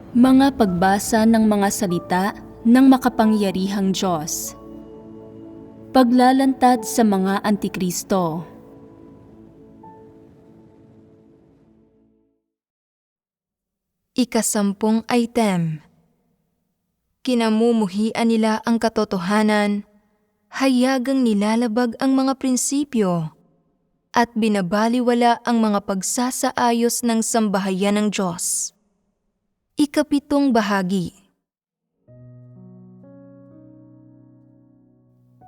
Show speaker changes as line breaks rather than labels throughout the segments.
Mga pagbasa ng mga salita ng makapangyarihang Diyos. Paglalantad sa mga Antikristo.
Ika-10 item. Kinamumuhian nila ang katotohanan, hayagang nilalabag ang mga prinsipyo, at binabaliwala ang mga pagsasaayos ng sambahayan ng Diyos. Ika-7 bahagi.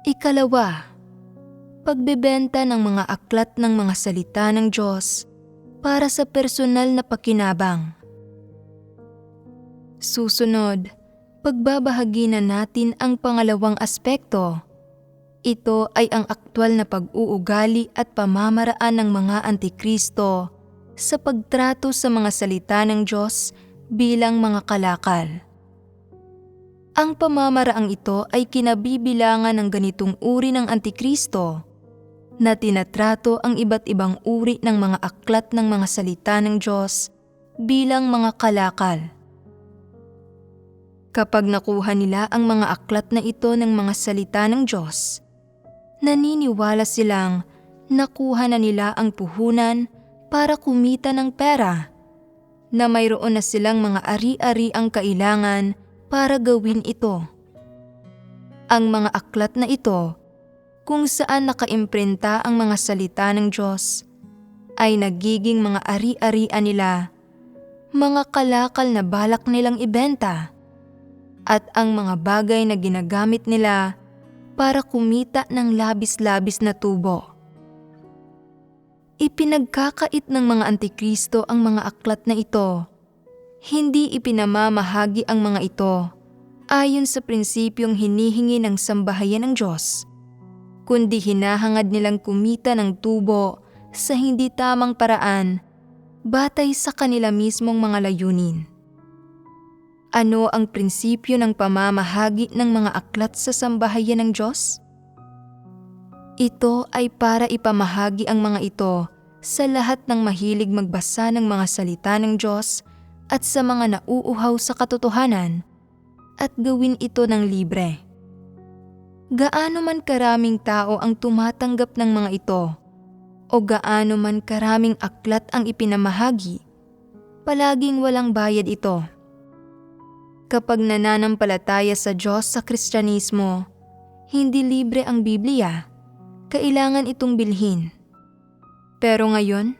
Ika-2, pagbebenta ng mga aklat ng mga salita ng Diyos para sa personal na pakinabang. Susunod, pagbabahagi na natin ang pangalawang aspekto. Ito ay ang aktwal na pag-uugali at pamamaraan ng mga Antikristo sa pagtrato sa mga salita ng Diyos bilang mga kalakal. Ang pamamaraang ito ay kinabibilangan ng ganitong uri ng Antikristo na tinatrato ang iba't ibang uri ng mga aklat ng mga salita ng Diyos bilang mga kalakal. Kapag nakuha nila ang mga aklat na ito ng mga salita ng Diyos, naniniwala silang nakuha na nila ang puhunan para kumita ng pera, na mayroon na silang mga ari-ari ang kailangan para gawin ito. Ang mga aklat na ito, kung saan nakaimprenta ang mga salita ng Diyos, ay nagiging mga ari-arian nila, mga kalakal na balak nilang ibenta, at ang mga bagay na ginagamit nila para kumita ng labis-labis na tubo. Ipinagkakait ng mga Antikristo ang mga aklat na ito. Hindi ipinamamahagi ang mga ito ayon sa prinsipyong hinihingi ng sambahayan ng Diyos, kundi hinahangad nilang kumita ng tubo sa hindi tamang paraan batay sa kanila mismong mga layunin. Ano ang prinsipyo ng pamamahagi ng mga aklat sa sambahayan ng Diyos? Ito ay para ipamahagi ang mga ito sa lahat ng mahilig magbasa ng mga salita ng Diyos at sa mga nauuhaw sa katotohanan, at gawin ito ng libre. Gaano man karaming tao ang tumatanggap ng mga ito, o gaano man karaming aklat ang ipinamahagi, palaging walang bayad ito. Kapag nananampalataya sa Diyos sa Kristyanismo, hindi libre ang Biblia. Kailangan itong bilhin. Pero ngayon,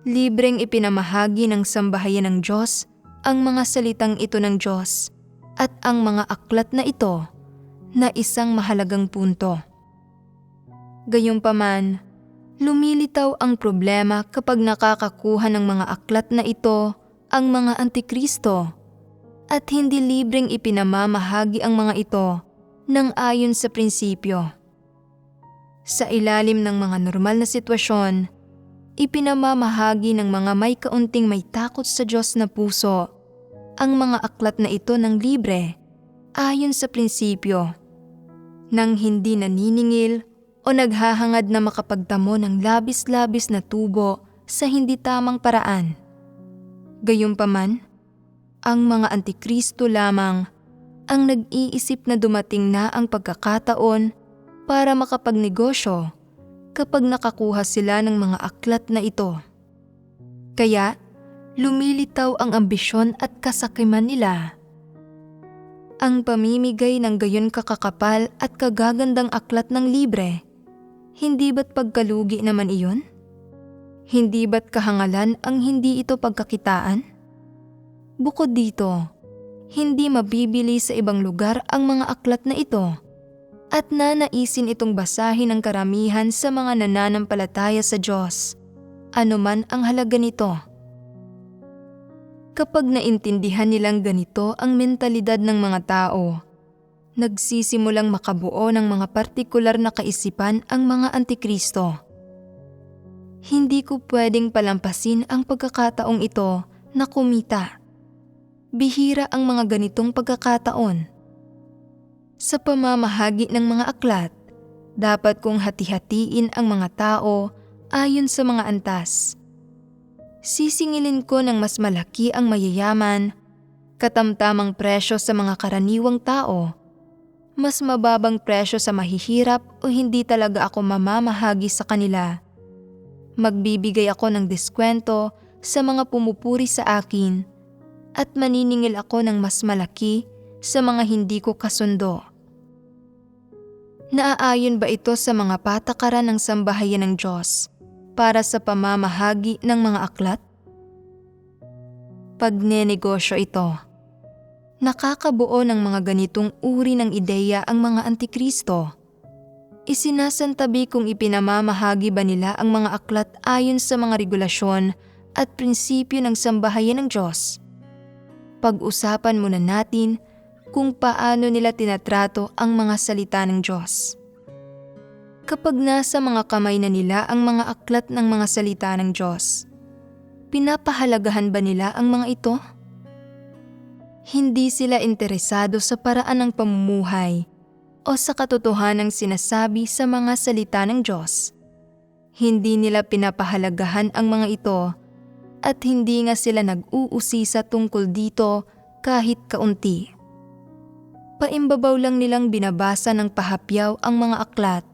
libreng ipinamahagi ng sambahayan ng Diyos ang mga salitang ito ng Diyos at ang mga aklat na ito na isang mahalagang punto. Gayunpaman, lumilitaw ang problema kapag nakakakuha ng mga aklat na ito ang mga Antikristo at hindi libreng ipinamamahagi ang mga ito nang ayon sa prinsipyo. Sa ilalim ng mga normal na sitwasyon, ipinamamahagi ng mga may kaunting may takot sa Diyos na puso ang mga aklat na ito ng libre ayon sa prinsipyo, nang hindi naniningil o naghahangad na makapagtamo ng labis-labis na tubo sa hindi tamang paraan. Gayunpaman, ang mga Antikristo lamang ang nag-iisip na dumating na ang pagkakataon para makapagnegosyo kapag nakakuha sila ng mga aklat na ito. Kaya, lumilitaw ang ambisyon at kasakiman nila. Ang pamimigay ng gayon kakakapal at kagagandang aklat ng libre, hindi ba't pagkalugi naman iyon? Hindi ba't kahangalan ang hindi ito pagkakitaan? Bukod dito, hindi mabibili sa ibang lugar ang mga aklat na ito at nanaisin itong basahin ng karamihan sa mga nananampalataya sa Diyos, anuman ang halaga nito. Kapag naintindihan nilang ganito ang mentalidad ng mga tao, nagsisimulang makabuo ng mga partikular na kaisipan ang mga Antikristo. Hindi ko pwedeng palampasin ang pagkakataong ito na kumita. Bihira ang mga ganitong pagkakataon. Sa pamamahagi ng mga aklat, dapat kong hati-hatiin ang mga tao ayon sa mga antas. Sisingilin ko ng mas malaki ang mayayaman katamtamang presyo sa mga karaniwang tao, mas mababang presyo sa mahihirap o hindi talaga ako mamamahagi sa kanila. Magbibigay ako ng diskwento sa mga pumupuri sa akin at maniningil ako ng mas malaki sa mga hindi ko kasundo. Naaayon ba ito sa mga patakaran ng sambahayan ng Diyos para sa pamamahagi ng mga aklat? Pagnenegosyo ito. Nakakabuo ng mga ganitong uri ng ideya ang mga antikristo. Isinasantabi kung ipinamamahagi ba nila ang mga aklat ayon sa mga regulasyon at prinsipyo ng sambahayan ng Diyos. Pag-usapan muna natin kung paano nila tinatrato ang mga salita ng Diyos. Kapag nasa mga kamay na nila ang mga aklat ng mga salita ng Diyos, pinapahalagahan ba nila ang mga ito? Hindi sila interesado sa paraan ng pamumuhay o sa katotohanang sinasabi sa mga salita ng Diyos. Hindi nila pinapahalagahan ang mga ito at hindi nga sila nag-uusisa tungkol dito kahit kaunti. Paimbabaw lang nilang binabasa ng pahapyaw ang mga aklat,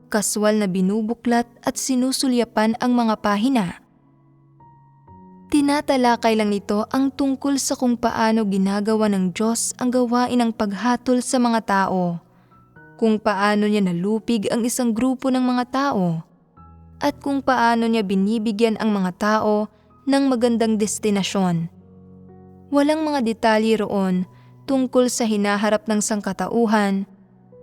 kaswal na binubuklat at sinusulyapan ang mga pahina. Tinatalakay lang nito ang tungkol sa kung paano ginagawa ng Diyos ang gawain ng paghatol sa mga tao, kung paano niya nalupig ang isang grupo ng mga tao, at kung paano niya binibigyan ang mga tao ng magandang destinasyon. Walang mga detalye roon tungkol sa hinaharap ng sangkatauhan,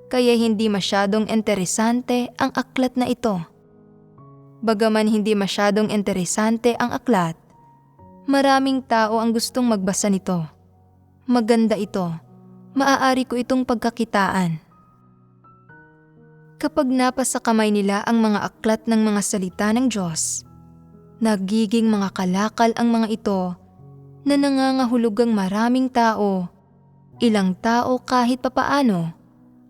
kaya hindi masyadong interesante ang aklat na ito. Bagaman hindi masyadong interesante ang aklat, maraming tao ang gustong magbasa nito. Maganda ito. Maaari ko itong pagkakitaan. Kapag napasa kamay nila ang mga aklat ng mga salita ng Diyos, nagiging mga kalakal ang mga ito na nangangahulugang maraming tao, ilang tao kahit papaano,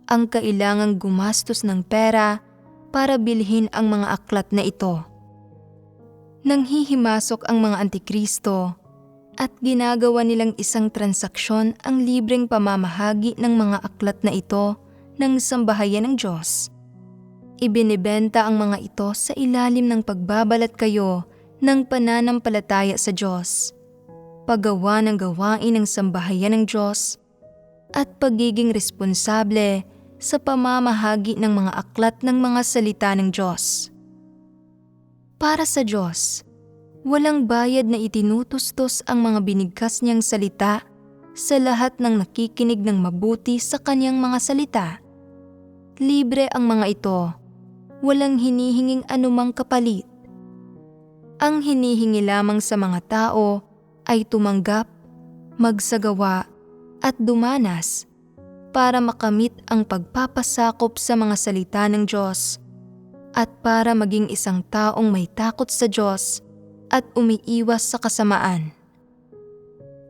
ang kailangang gumastos ng pera para bilhin ang mga aklat na ito. Nanghihimasok ang mga antikristo at ginagawa nilang isang transaksyon ang libreng pamamahagi ng mga aklat na ito ng sambahayan ng Diyos. Ibinibenta ang mga ito sa ilalim ng pagbabalat kayo ng pananampalataya sa Diyos, paggawa ng gawain ng sambahayan ng Diyos, at pagiging responsable sa pamamahagi ng mga aklat ng mga salita ng Diyos. Para sa Diyos, walang bayad na itinutustos ang mga binigkas niyang salita sa lahat ng nakikinig ng mabuti sa kanyang mga salita. Libre ang mga ito, walang hinihinging anumang kapalit. Ang hinihingi lamang sa mga tao ay tumanggap, magsagawa, at dumanas para makamit ang pagpapasakop sa mga salita ng Diyos at para maging isang taong may takot sa Diyos at umiiwas sa kasamaan.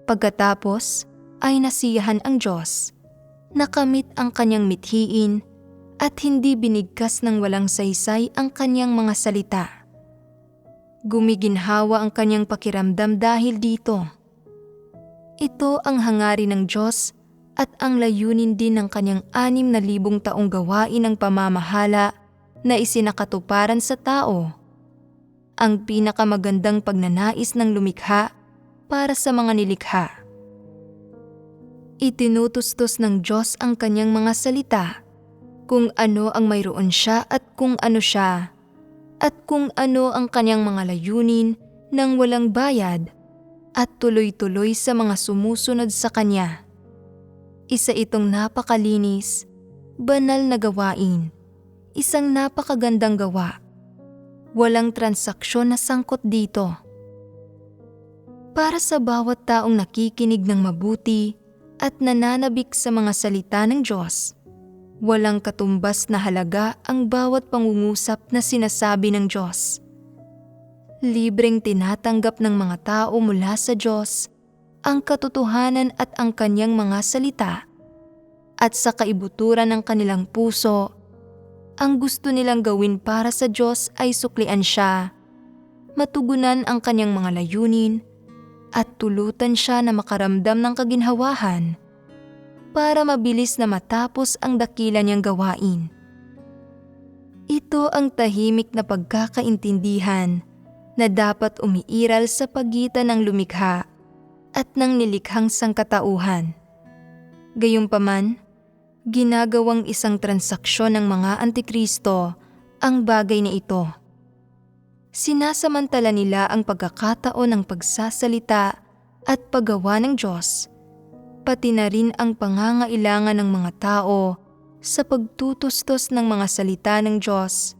Pagkatapos ay nasiyahan ang Diyos, nakamit ang kanyang mithiin at hindi binigkas ng walang saysay ang kanyang mga salita. Gumiginhawa ang kanyang pakiramdam dahil dito. Ito ang hangarin ng Diyos at ang layunin din ng kanyang 6,000 taong gawain ng pamamahala na isinakatuparan sa tao. Ang pinakamagandang pagnanais ng lumikha para sa mga nilikha. Itinutustos ng Diyos ang kanyang mga salita, kung ano ang mayroon siya at kung ano siya, at kung ano ang kanyang mga layunin nang walang bayad, at tuloy-tuloy sa mga sumusunod sa kanya. Isa itong napakalinis, banal na gawain, isang napakagandang gawa. Walang transaksyon na sangkot dito. Para sa bawat taong nakikinig ng mabuti at nananabik sa mga salita ng Diyos, walang katumbas na halaga ang bawat pangungusap na sinasabi ng Diyos. Libreng tinatanggap ng mga tao mula sa Diyos ang katotohanan at ang kanyang mga salita, at sa kaibuturan ng kanilang puso, ang gusto nilang gawin para sa Diyos ay suklian siya, matugunan ang kanyang mga layunin, at tulutan siya na makaramdam ng kaginhawahan para mabilis na matapos ang dakila niyang gawain. Ito ang tahimik na pagkakaintindihan na dapat umiiral sa pagitan ng lumikha at ng nilikhang sangkatauhan. Gayunpaman, ginagawang isang transaksyon ng mga Antikristo ang bagay na ito. Sinasamantala nila ang pagkakataon ng pagsasalita at paggawa ng Diyos, pati na rin ang pangangailangan ng mga tao sa pagtutustos ng mga salita ng Diyos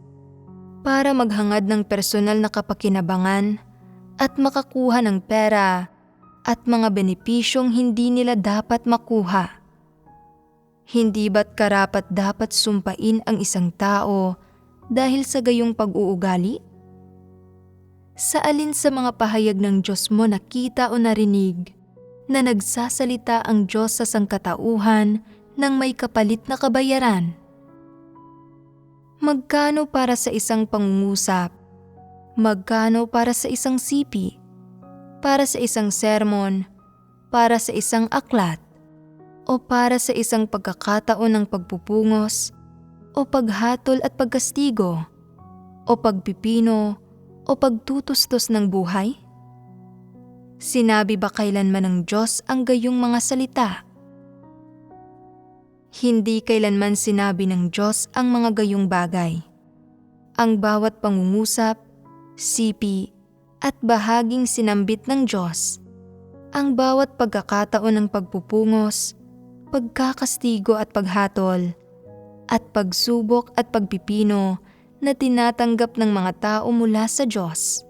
para maghangad ng personal na kapakinabangan at makakuha ng pera at mga benepisyong hindi nila dapat makuha. Hindi ba't karapat dapat sumpain ang isang tao dahil sa gayong pag-uugali? Sa alin sa mga pahayag ng Diyos mo nakita o narinig na nagsasalita ang Diyos sa sangkatauhan ng may kapalit na kabayaran? Magkano para sa isang pangungusap? Magkano para sa isang sipi? Para sa isang sermon? Para sa isang aklat? O para sa isang pagkakataon ng pagpupungos? O paghatol at pagkastigo? O pagpipino? O pagtutustos ng buhay? Sinabi ba kailanman ng Diyos ang gayong mga salita? Hindi kailanman sinabi ng Diyos ang mga gayong bagay. Ang bawat pangungusap, sipi, at bahaging sinambit ng Diyos, ang bawat pagkakataon ng pagpupungos, pagkakastigo at paghatol, at pagsubok at pagpipino na tinatanggap ng mga tao mula sa Diyos,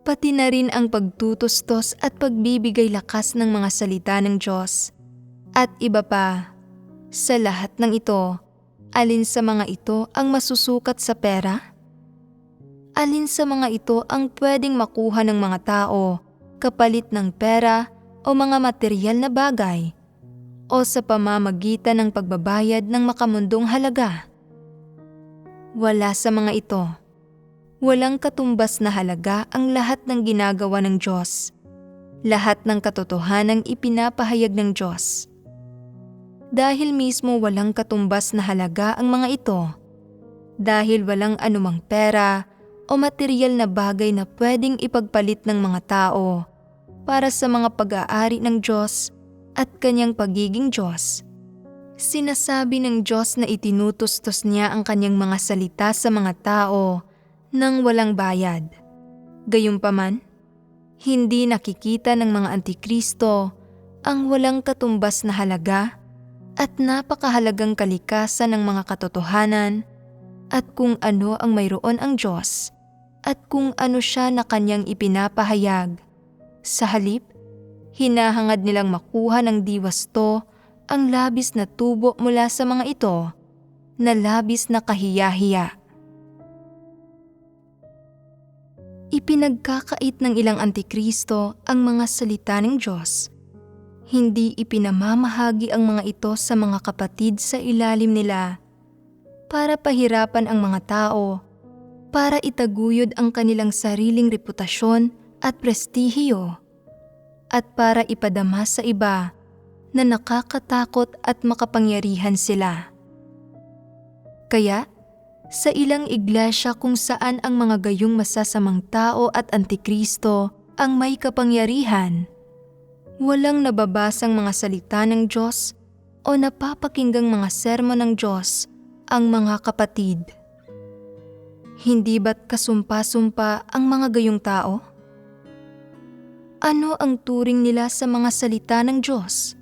pati na rin ang pagtutustos at pagbibigay lakas ng mga salita ng Diyos, at iba pa. Sa lahat ng ito, alin sa mga ito ang masusukat sa pera? Alin sa mga ito ang pwedeng makuha ng mga tao kapalit ng pera o mga materyal na bagay, o sa pamamagitan ng pagbabayad ng makamundong halaga? Wala sa mga ito. Walang katumbas na halaga ang lahat ng ginagawa ng Diyos, lahat ng katotohanang ipinapahayag ng Diyos. Dahil mismo walang katumbas na halaga ang mga ito, dahil walang anumang pera o materyal na bagay na pwedeng ipagpalit ng mga tao para sa mga pag-aari ng Diyos at kanyang pagiging Diyos. Sinasabi ng Diyos na itinutustos niya ang kanyang mga salita sa mga tao nang walang bayad. Gayunpaman, hindi nakikita ng mga Antikristo ang walang katumbas na halaga at napakahalagang kalikasan ng mga katotohanan at kung ano ang mayroon ang Diyos at kung ano siya na kanyang ipinapahayag. Sa halip, hinahangad nilang makuha ng diwasto ang labis na tubo mula sa mga ito na labis na kahiya-hiya. Ipinagkakait ng ilang Antikristo ang mga salita ng Diyos. Hindi ipinamamahagi ang mga ito sa mga kapatid sa ilalim nila para pahirapan ang mga tao, para itaguyod ang kanilang sariling reputasyon at prestihiyo, at para ipadama sa iba na nakakatakot at makapangyarihan sila. Kaya, sa ilang iglesia kung saan ang mga gayong masasamang tao at Antikristo ang may kapangyarihan, walang nababasang mga salita ng Diyos o napapakinggang mga sermon ng Diyos ang mga kapatid. Hindi ba't kasumpa-sumpa ang mga gayong tao? Ano ang turing nila sa mga salita ng Diyos?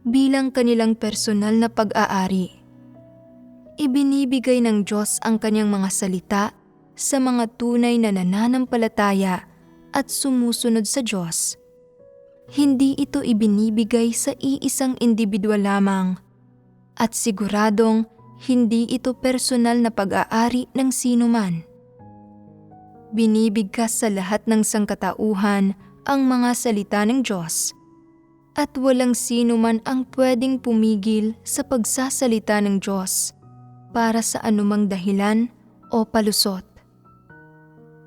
Bilang kanilang personal na pag-aari, ibinibigay ng Diyos ang kanyang mga salita sa mga tunay na nananampalataya at sumusunod sa Diyos. Hindi ito ibinibigay sa iisang individual lamang at siguradong hindi ito personal na pag-aari ng sino man. Binibigkas sa lahat ng sangkatauhan ang mga salita ng Diyos at walang sino man ang pwedeng pumigil sa pagsasalita ng Diyos para sa anumang dahilan o palusot.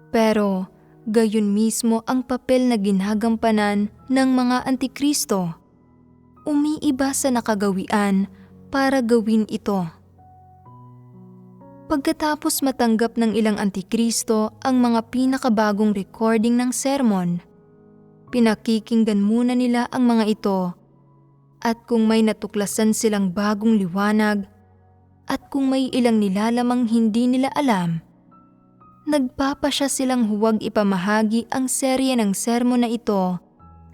Pero Gayon mismo ang papel na ginagampanan ng mga antikristo. Umiiba sa nakagawian para gawin ito. Pagkatapos matanggap ng ilang antikristo ang mga pinakabagong recording ng sermon, pinakikinggan muna nila ang mga ito, at kung may natuklasan silang bagong liwanag at kung may ilang nilalamang hindi nila alam, nagpapasya silang huwag ipamahagi ang serye ng sermon na ito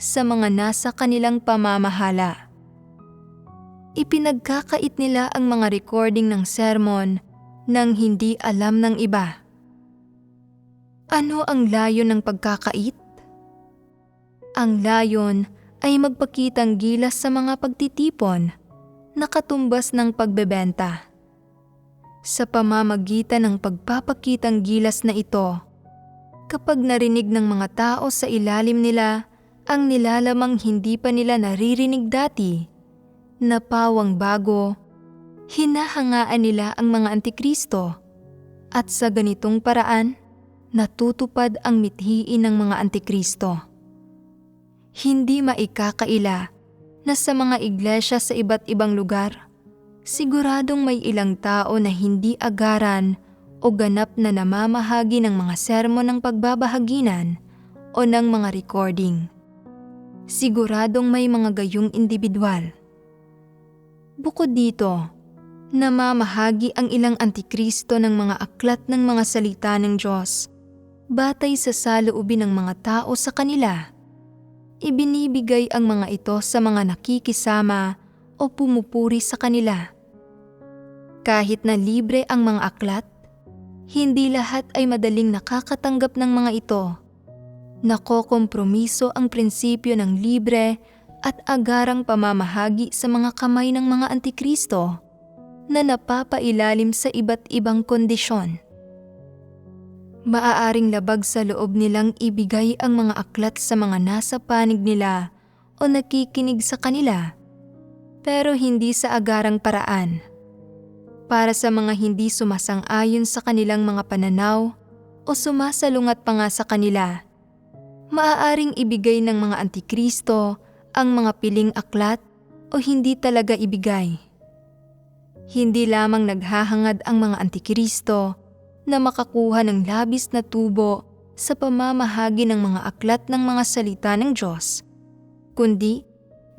sa mga nasa kanilang pamamahala. Ipinagkakait nila ang mga recording ng sermon nang hindi alam ng iba. Ano ang layon ng pagkakait? Ang layon ay magpakitang gilas sa mga pagtitipon na katumbas ng pagbebenta. Sa pamamagitan ng pagpapakitang gilas na ito, kapag narinig ng mga tao sa ilalim nila ang nilalamang hindi pa nila naririnig dati, na pawang bago, hinahangaan nila ang mga antikristo, at sa ganitong paraan, natutupad ang mithiin ng mga antikristo. Hindi maikakaila na sa mga iglesia sa iba't ibang lugar, siguradong may ilang tao na hindi agaran o ganap na namamahagi ng mga sermon ng pagbabahaginan o ng mga recording. Siguradong may mga gayong individual. Bukod dito, namamahagi ang ilang antikristo ng mga aklat ng mga salita ng Diyos batay sa saloobin ng mga tao sa kanila. Ibinibigay ang mga ito sa mga nakikisama o pumupuri sa kanila. Kahit na libre ang mga aklat, hindi lahat ay madaling nakakatanggap ng mga ito. Nakokompromiso ang prinsipyo ng libre at agarang pamamahagi sa mga kamay ng mga antikristo na napapailalim sa iba't ibang kondisyon. Maaaring labag sa loob nilang ibigay ang mga aklat sa mga nasa panig nila o nakikinig sa kanila, pero hindi sa agarang paraan. Para sa mga hindi sumasang-ayon sa kanilang mga pananaw o sumasalungat pa nga sa kanila, maaaring ibigay ng mga antikristo ang mga piling aklat o hindi talaga ibigay. Hindi lamang naghahangad ang mga antikristo na makakuha ng labis na tubo sa pamamahagi ng mga aklat ng mga salita ng Diyos, kundi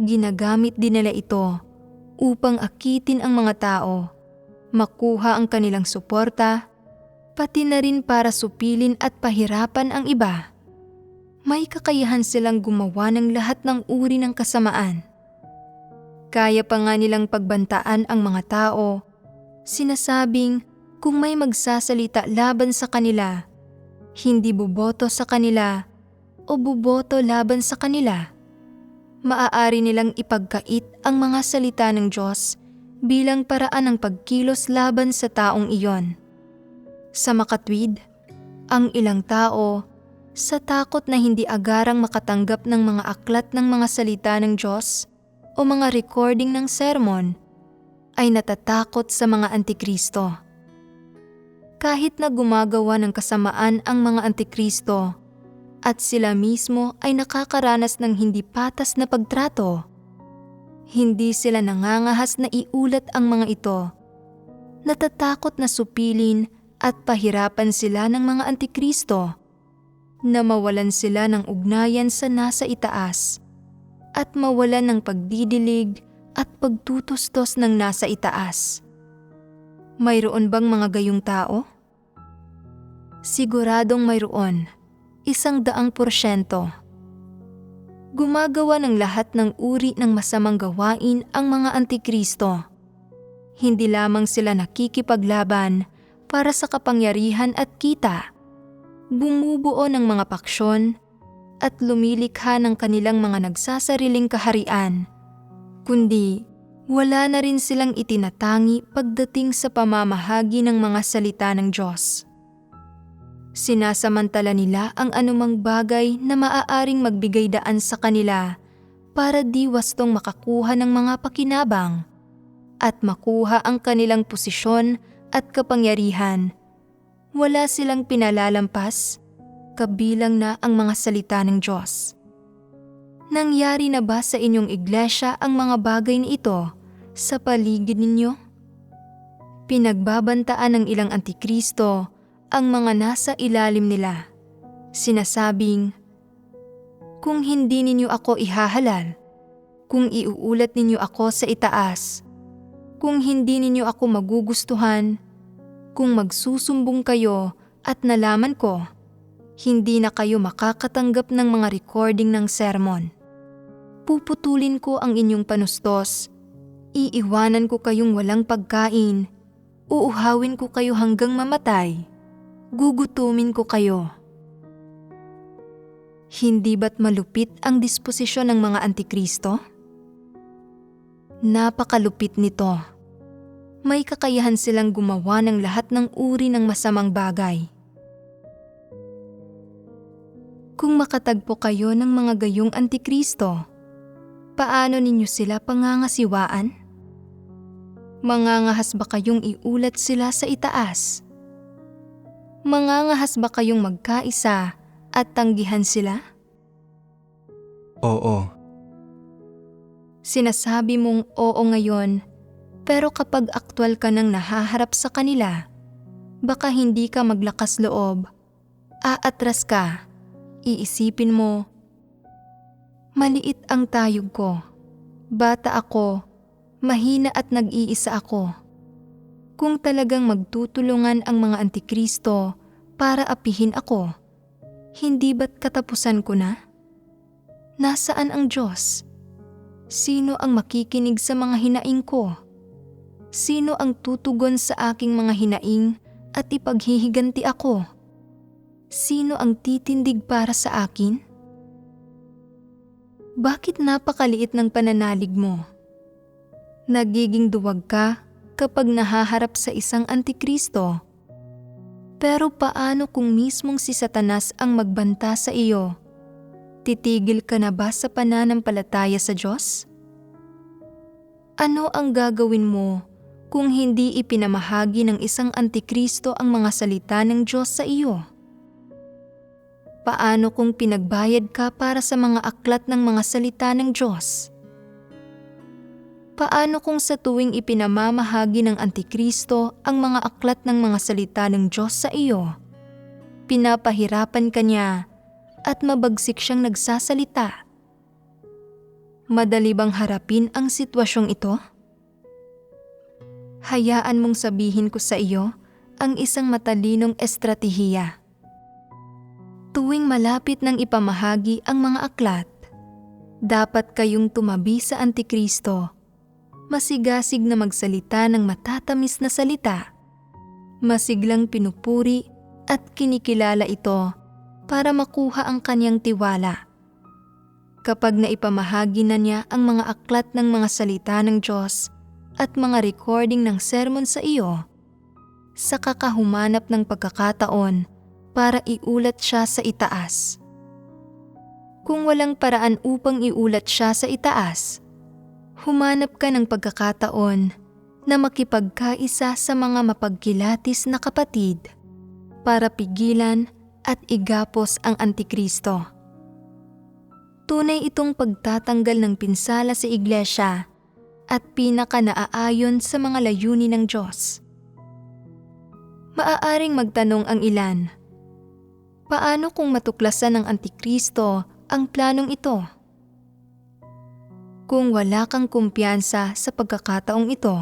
ginagamit din nila ito upang akitin ang mga tao, makuha ang kanilang suporta, pati na rin para supilin at pahirapan ang iba. May kakayahan silang gumawa ng lahat ng uri ng kasamaan. Kaya pa nga nilang pagbantaan ang mga tao, sinasabing kung may magsasalita laban sa kanila, hindi buboto sa kanila o buboto laban sa kanila, maaari nilang ipagkait ang mga salita ng Diyos bilang paraan ng pagkilos laban sa taong iyon. Sa makatwid, ang ilang tao, sa takot na hindi agarang makatanggap ng mga aklat ng mga salita ng Diyos o mga recording ng sermon, ay natatakot sa mga antikristo. Kahit na gumagawa ng kasamaan ang mga antikristo at sila mismo ay nakakaranas ng hindi patas na pagtrato, hindi sila nangangahas na iulat ang mga ito. Natatakot na supilin at pahirapan sila ng mga antikristo, na mawalan sila ng ugnayan sa nasa itaas at mawalan ng pagdidilig at pagtutustos ng nasa itaas. Mayroon bang mga gayong tao? Siguradong mayroon, 100%. Gumagawa ng lahat ng uri ng masamang gawain ang mga antikristo. Hindi lamang sila nakikipaglaban para sa kapangyarihan at kita, bumubuo ng mga paksyon at lumilikha ng kanilang mga nagsasariling kaharian, kundi wala na rin silang itinatangi pagdating sa pamamahagi ng mga salita ng Diyos. Sinasamantala nila ang anumang bagay na maaaring magbigay daan sa kanila para di wastong makakuha ng mga pakinabang at makuha ang kanilang posisyon at kapangyarihan. Wala silang pinalalampas, kabilang na ang mga salita ng Diyos. Nangyari na ba sa inyong iglesia ang mga bagay na ito sa paligid ninyo? Pinagbabantaan ng ilang antikristo ang mga nasa ilalim nila. Sinasabing, kung hindi ninyo ako ihahalal, kung iuulat ninyo ako sa itaas, kung hindi ninyo ako magugustuhan, kung magsusumbong kayo at nalaman ko, hindi na kayo makakatanggap ng mga recording ng sermon. Puputulin ko ang inyong panustos, iiwanan ko kayong walang pagkain, uuhawin ko kayo hanggang mamatay, gugutumin ko kayo. Hindi ba't malupit ang disposisyon ng mga antikristo? Napakalupit nito. May kakayahan silang gumawa ng lahat ng uri ng masamang bagay. Kung makatagpo kayo ng mga gayong antikristo, paano ninyo sila pangangasiwaan? Mangangahas ba kayong iulat sila sa itaas? Mangangahas ba kayong magkaisa at tanggihan sila?
Oo.
Sinasabi mong oo ngayon, pero kapag aktwal ka nang nahaharap sa kanila, baka hindi ka maglakas loob, aatras ka, iisipin mo, maliit ang tayog ko, bata ako, mahina at nag-iisa ako. Kung talagang magtutulungan ang mga antikristo para apihin ako, hindi ba't katapusan ko na? Nasaan ang Diyos? Sino ang makikinig sa mga hinaing ko? Sino ang tutugon sa aking mga hinaing at ipaghihiganti ako? Sino ang titindig para sa akin? Bakit napakaliit ng pananalig mo? Nagiging duwag ka kapag nahaharap sa isang antikristo. Pero paano kung mismong si Satanas ang magbanta sa iyo? Titigil ka na ba sa pananampalataya sa Diyos? Ano ang gagawin mo kung hindi ipinamahagi ng isang antikristo ang mga salita ng Diyos sa iyo? Paano kung pinagbayad ka para sa mga aklat ng mga salita ng Diyos? Paano kung sa tuwing ipinamamahagi ng antikristo ang mga aklat ng mga salita ng Diyos sa iyo, pinapahirapan ka niya at mabagsik siyang nagsasalita? Madali bang harapin ang sitwasyong ito? Hayaan mong sabihin ko sa iyo ang isang matalinong estratehiya. Tuwing malapit ng ipamahagi ang mga aklat, dapat kayong tumabi sa antikristo, masigasig na magsalita ng matatamis na salita, masiglang pinupuri at kinikilala ito para makuha ang kanyang tiwala. Kapag naipamahagi na niya ang mga aklat ng mga salita ng Diyos at mga recording ng sermon sa iyo, saka ka humanap ng pagkakataon para iulat siya sa itaas. Kung walang paraan upang iulat siya sa itaas, humanap ka ng pagkakataon na makipagkaisa sa mga mapagkilatis na kapatid para pigilan at igapos ang antikristo. Tunay itong pagtatanggal ng pinsala sa iglesia at pinaka-naaayon sa mga layunin ng Diyos. Maaaring magtanong ang ilan, paano kung matuklasan ng antikristo ang planong ito? Kung wala kang kumpiyansa sa pagkakataong ito,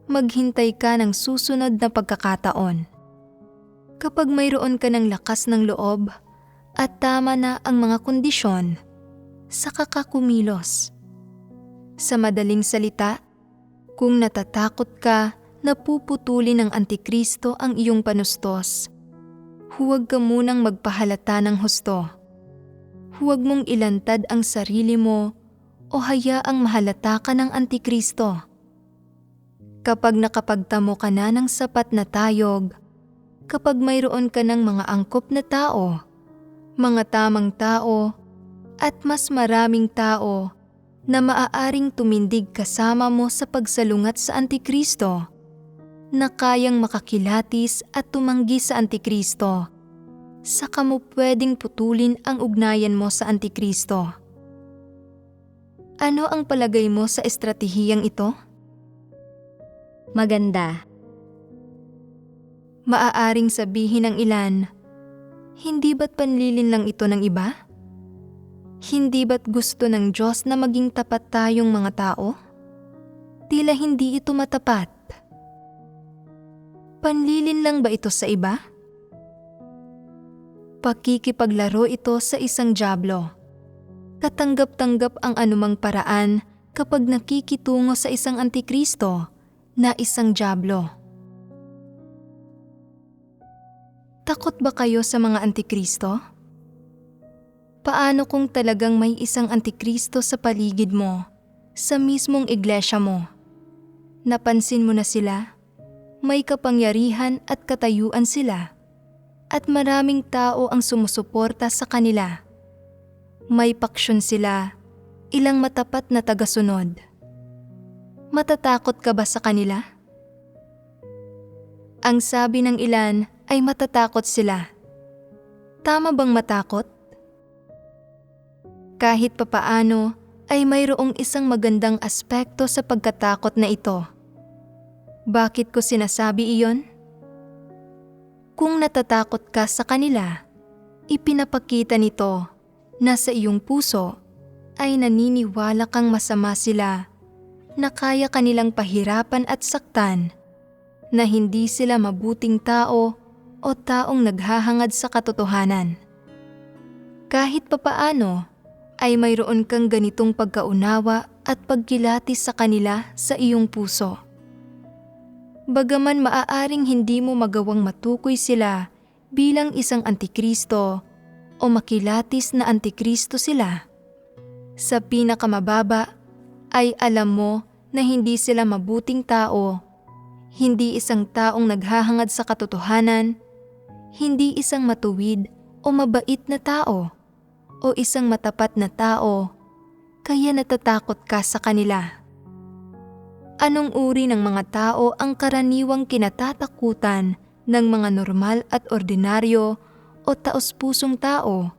maghintay ka ng susunod na pagkakataon. Kapag mayroon ka ng lakas ng loob at tama na ang mga kondisyon, saka ka kumilos. Sa madaling salita, kung natatakot ka na puputulin ng antikristo ang iyong panustos, huwag ka munang magpahalata ng husto. Huwag mong ilantad ang sarili mo o hayaang mahalata ka ng antikristo. Kapag nakapagtamo ka na ng sapat na tayog, kapag mayroon ka ng mga angkop na tao, mga tamang tao, at mas maraming tao na maaaring tumindig kasama mo sa pagsalungat sa antikristo, na kayang makakilatis at tumanggi sa antikristo, saka mo pwedeng putulin ang ugnayan mo sa Antikristo. Ano ang palagay mo sa estratehiyang ito?
Maganda.
Maaaring sabihin ng ilan, hindi ba't panlilin lang ito ng iba? Hindi ba't gusto ng Diyos na maging tapat tayong mga tao? Tila hindi ito matapat. Panlilin lang ba ito sa iba? Pakikipaglaro ito sa isang dyablo. Katanggap-tanggap ang anumang paraan kapag nakikitungo sa isang Antikristo na isang dyablo. Takot ba kayo sa mga Antikristo? Paano kung talagang may isang Antikristo sa paligid mo, sa mismong iglesia mo? Napansin mo na sila? May kapangyarihan at katayuan sila, at maraming tao ang sumusuporta sa kanila. May paksyon sila, ilang matapat na tagasunod. Matatakot ka ba sa kanila? Ang sabi ng ilan ay matatakot sila. Tama bang matakot? Kahit papaano ay mayroong isang magandang aspekto sa pagkatakot na ito. Bakit ko sinasabi iyon? Kung natatakot ka sa kanila, ipinapakita nito na sa iyong puso ay naniniwala kang masama sila, na kaya kanilang pahirapan at saktan, na hindi sila mabuting tao o taong naghahangad sa katotohanan. Kahit papaano ay mayroon kang ganitong pagkaunawa at pagkilatis sa kanila sa iyong puso. Bagaman maaaring hindi mo magawang matukoy sila bilang isang Antikristo o makilatis na Antikristo sila, sa pinakamababa ay alam mo na hindi sila mabuting tao, hindi isang taong naghahangad sa katotohanan, hindi isang matuwid o mabait na tao, o isang matapat na tao, kaya natatakot ka sa kanila. Anong uri ng mga tao ang karaniwang kinatatakutan ng mga normal at ordinaryo o taos-pusong tao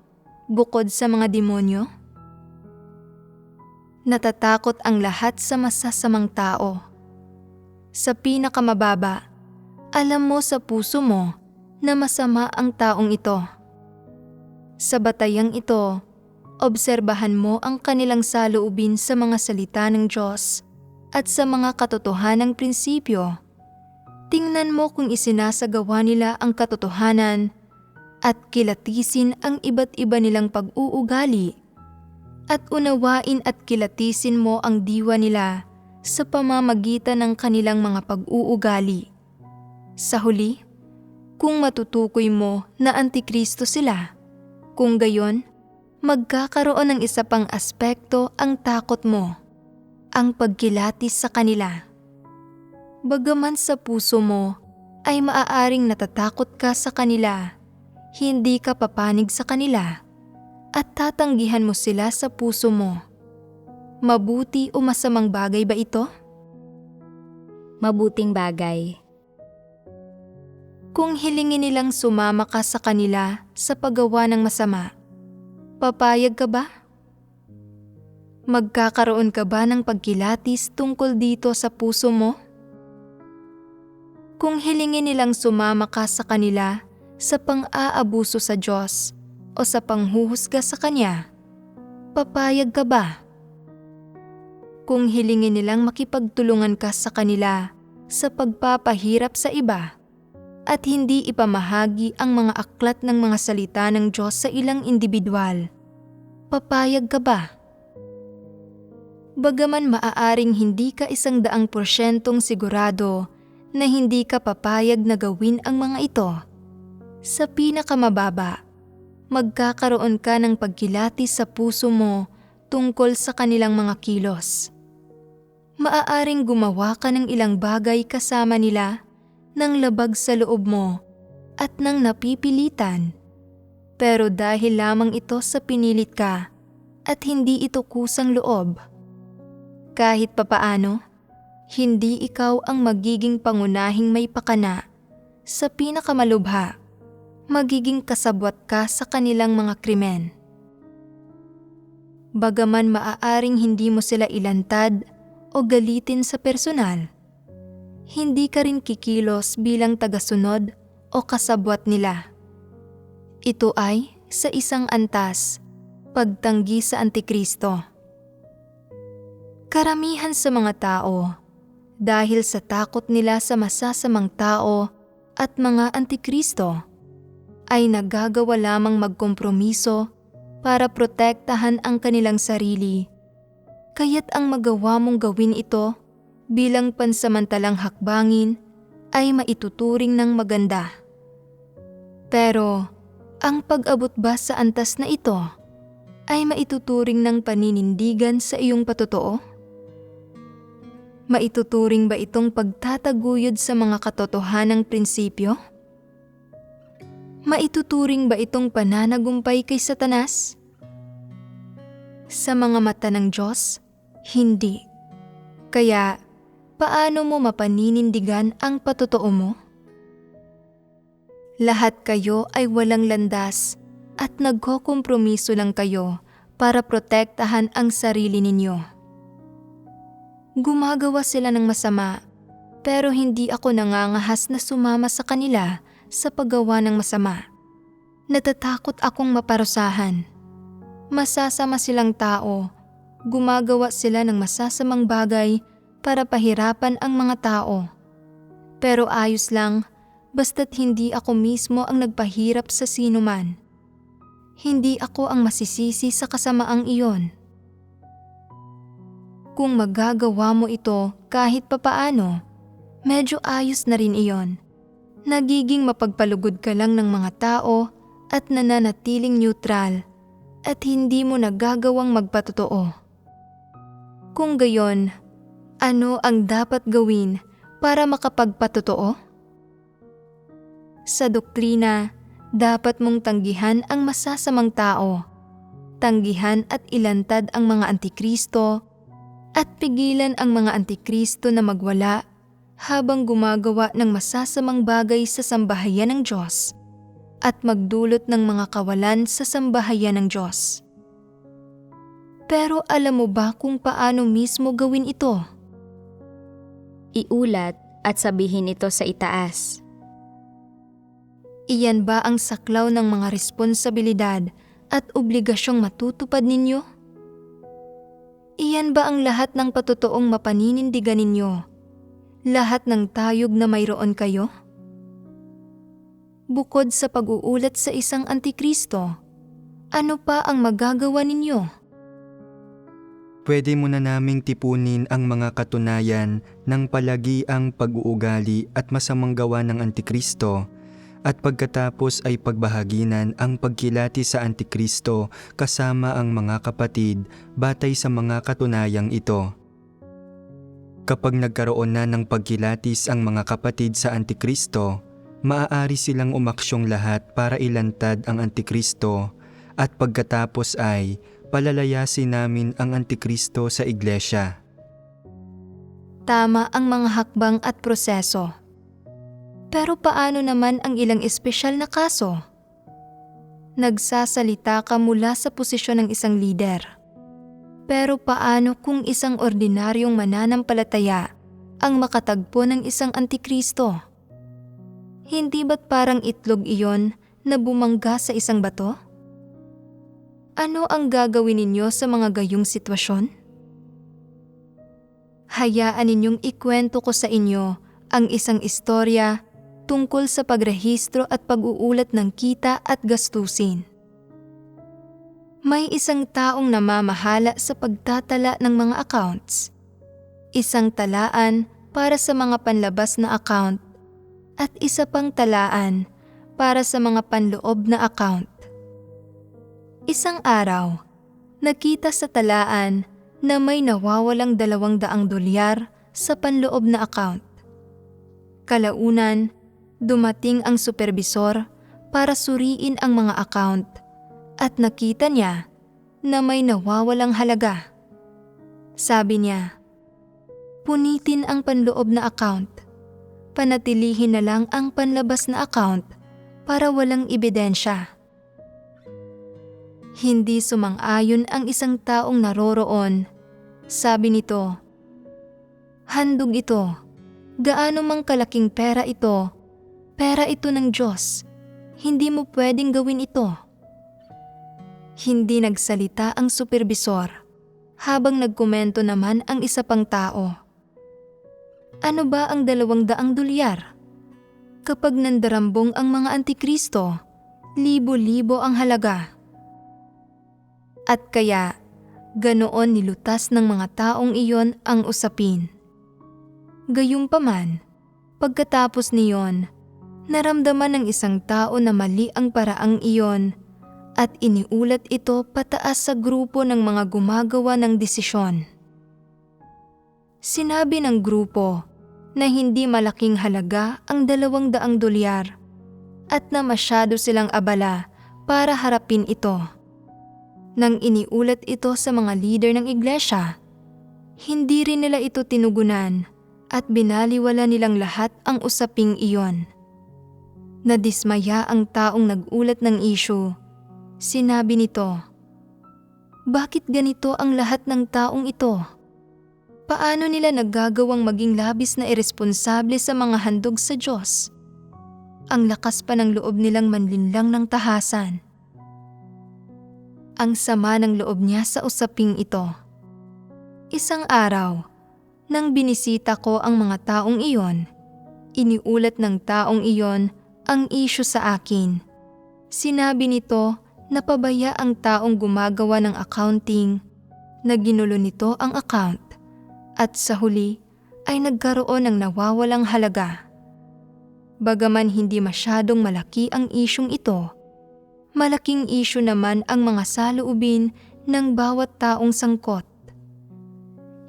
bukod sa mga demonyo? Natatakot ang lahat sa masasamang tao. Sa pinakamababa, alam mo sa puso mo na masama ang taong ito. Sa batayang ito, obserbahan mo ang kanilang saloobin sa mga salita ng Diyos at sa mga katotohanang prinsipyo. Tingnan mo kung isinasagawa nila ang katotohanan at kilatisin ang iba't iba nilang pag-uugali, at unawain at kilatisin mo ang diwa nila sa pamamagitan ng kanilang mga pag-uugali. Sa huli, kung matutukoy mo na Antikristo sila, kung gayon, magkakaroon ng isa pang aspekto ang takot mo, ang pagkilatis sa kanila. Bagaman sa puso mo ay maaaring natatakot ka sa kanila, hindi ka papanig sa kanila, at tatanggihan mo sila sa puso mo. Mabuti o masamang bagay ba ito?
Mabuting bagay.
Kung hilingin nilang sumama ka sa kanila sa paggawa ng masama, papayag ka ba? Magkakaroon ka ba ng pagkilatis tungkol dito sa puso mo? Kung hilingin nilang sumama ka sa kanila sa pang-aabuso sa Diyos o sa panghuhusga sa Kanya, papayag ka ba? Kung hilingin nilang makipagtulungan ka sa kanila sa pagpapahirap sa iba, at hindi ipamahagi ang mga aklat ng mga salita ng Diyos sa ilang individual, papayag ka ba? Bagaman maaaring hindi ka 100% sigurado na hindi ka papayag na gawin ang mga ito, sa pinakamababa, magkakaroon ka ng pagkilatis sa puso mo tungkol sa kanilang mga kilos. Maaaring gumawa ka ng ilang bagay kasama nila nang labag sa loob mo at nang napipilitan, pero dahil lamang ito sa pinilit ka at hindi ito kusang loob, kahit papaano, hindi ikaw ang magiging pangunahing may pakana. Sa pinakamalubha, magiging kasabwat ka sa kanilang mga krimen. Bagaman maaaring hindi mo sila ilantad o galitin sa personal, hindi ka rin kikilos bilang tagasunod o kasabwat nila. Ito ay, sa isang antas, pagtanggi sa Antikristo. Karamihan sa mga tao, dahil sa takot nila sa masasamang tao at mga Antikristo, ay nagagawa lamang magkompromiso para protektahan ang kanilang sarili. Kaya't ang magawa mong gawin ito bilang pansamantalang hakbangin ay maituturing ng maganda. Pero, ang pag-abot ba sa antas na ito ay maituturing ng paninindigan sa iyong patotoo? Maituturing ba itong pagtataguyod sa mga katotohanang prinsipyo? Maituturing ba itong pananagumpay kay Satanas? Sa mga mata ng Diyos, hindi. Kaya, paano mo mapaninindigan ang patotoo mo? Lahat kayo ay walang landas at nagkokompromiso lang kayo para protektahan ang sarili ninyo. Gumagawa sila ng masama, pero hindi ako nangangahas na sumama sa kanila sa paggawa ng masama. Natatakot akong maparusahan. Masasama silang tao. Gumagawa sila ng masasamang bagay para pahirapan ang mga tao. Pero ayos lang, basta't hindi ako mismo ang nagpahirap sa sinuman. Hindi ako ang masisisi sa kasamaang iyon. Kung magagawa mo ito kahit papaano, medyo ayos na rin iyon. Nagiging mapagpalugod ka lang ng mga tao at nananatiling neutral at hindi mo nagagawang magpatotoo. Kung gayon, ano ang dapat gawin para makapagpatotoo? Sa doktrina, dapat mong tanggihan ang masasamang tao, tanggihan at ilantad ang mga Antikristo, at pigilan ang mga Antikristo na magwala habang gumagawa ng masasamang bagay sa sambahayan ng Diyos at magdulot ng mga kawalan sa sambahayan ng Diyos. Pero alam mo ba kung paano mismo gawin ito?
Iulat at sabihin ito sa itaas.
Iyan ba ang saklaw ng mga responsibilidad at obligasyong matutupad ninyo? Iyan ba ang lahat ng patotoong mapaninindigan ninyo? Lahat ng tayog na mayroon kayo? Bukod sa pag-uulat sa isang Antikristo, ano pa ang magagawa ninyo?
Pwede mo na naming tipunin ang mga katunayan ng palagiang pag-uugali at masamang gawa ng Antikristo, at pagkatapos ay pagbahaginan ang pagkilati sa Antikristo kasama ang mga kapatid batay sa mga katunayang ito. Kapag nagkaroon na ng pagkilatis ang mga kapatid sa Antikristo, maaari silang umaksyong lahat para ilantad ang Antikristo, at pagkatapos ay palalayasin namin ang Antikristo sa iglesia.
Tama ang mga hakbang at proseso. Pero paano naman ang ilang espesyal na kaso? Nagsasalita ka mula sa posisyon ng isang lider. Pero paano kung isang ordinaryong mananampalataya ang makatagpo ng isang Antikristo? Hindi ba't parang itlog iyon na bumangga sa isang bato? Ano ang gagawin ninyo sa mga gayong sitwasyon? Hayaan ninyong ikwento ko sa inyo ang isang istorya tungkol sa pagrehistro at pag-uulat ng kita at gastusin. May isang taong namamahala sa pagtatala ng mga accounts. Isang talaan para sa mga panlabas na account at isa pang talaan para sa mga panloob na account. Isang araw, nakita sa talaan na may nawawalang $200 sa panloob na account. Kalaunan, dumating ang supervisor para suriin ang mga account at nakita niya na may nawawalang halaga. Sabi niya, punitin ang panloob na account. Panatilihin na lang ang panlabas na account para walang ebidensya. Hindi sumang-ayon ang isang taong naroroon. Sabi nito, "Handog ito. Gaano mang kalaking pera ito ng Diyos. Hindi mo pwedeng gawin ito." Hindi nagsalita ang superbisor, habang nagkomento naman ang isa pang tao. Ano ba ang 200 dolyar? Kapag nandarambong ang mga antikristo, libo-libo ang halaga. At kaya, ganoon nilutas ng mga taong iyon ang usapin. Gayunpaman, pagkatapos niyon, naramdaman ng isang tao na mali ang paraang iyon at iniulat ito pataas sa grupo ng mga gumagawa ng desisyon. Sinabi ng grupo na hindi malaking halaga ang 200 dolyar at na masyado silang abala para harapin ito. Nang iniulat ito sa mga leader ng iglesia, hindi rin nila ito tinugunan at binaliwala nilang lahat ang usaping iyon. Nadismaya ang taong nag-ulat ng issue. Sinabi nito, "Bakit ganito ang lahat ng taong ito? Paano nila nagagawang maging labis na iresponsable sa mga handog sa Diyos? Ang lakas pa ng loob nilang manlinlang ng tahasan." Ang sama ng loob niya sa usaping ito. Isang araw, nang binisita ko ang mga taong iyon, iniulat ng taong iyon ang issue sa akin. Sinabi nito na pabaya ang taong gumagawa ng accounting, na ginulo nito ang account, at sa huli ay nagkaroon ng nawawalang halaga. Bagaman hindi masyadong malaki ang isyung ito, malaking issue naman ang mga saloobin ng bawat taong sangkot.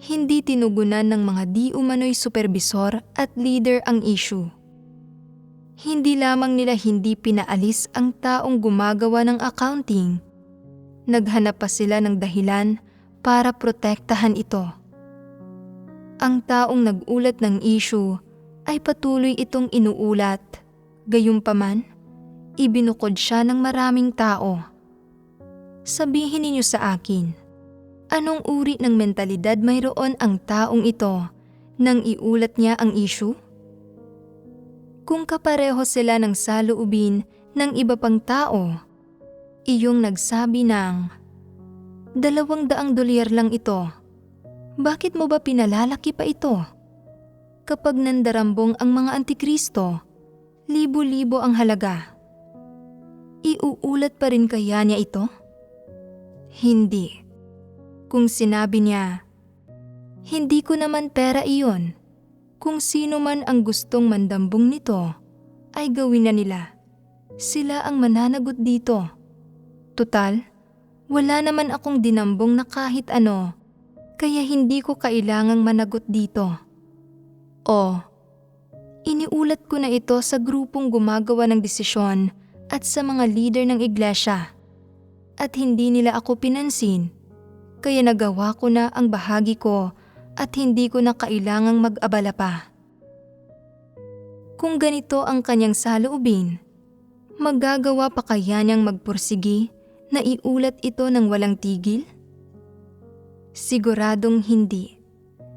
Hindi tinugunan ng mga di umano'y superbisor at leader ang issue. Hindi lamang nila hindi pinaalis ang taong gumagawa ng accounting, naghanap pa sila ng dahilan para protektahan ito. Ang taong nag-ulat ng issue ay patuloy itong inuulat, gayunpaman, ibinukod siya ng maraming tao. Sabihin ninyo sa akin, anong uri ng mentalidad mayroon ang taong ito nang iulat niya ang issue? Kung kapareho sila ng saloobin ng iba pang tao, iyong nagsabi ng 200 dolyar lang ito, bakit mo ba pinalalaki pa ito? Kapag nandarambong ang mga antikristo, libo-libo ang halaga. Iuulat pa rin kaya niya ito? Hindi. Kung sinabi niya, "Hindi ko naman pera iyon," kung sino man ang gustong mandambong nito, ay gawin na nila. Sila ang mananagot dito. Tutal, wala naman akong dinambong na kahit ano, kaya hindi ko kailangang managot dito. O, iniulat ko na ito sa grupong gumagawa ng desisyon at sa mga leader ng iglesia. At hindi nila ako pinansin, kaya nagawa ko na ang bahagi ko at hindi ko na kailangang mag-abala pa. Kung ganito ang kanyang saloobin, magagawa pa kaya niyang magpursigi na iulat ito ng walang tigil? Siguradong hindi.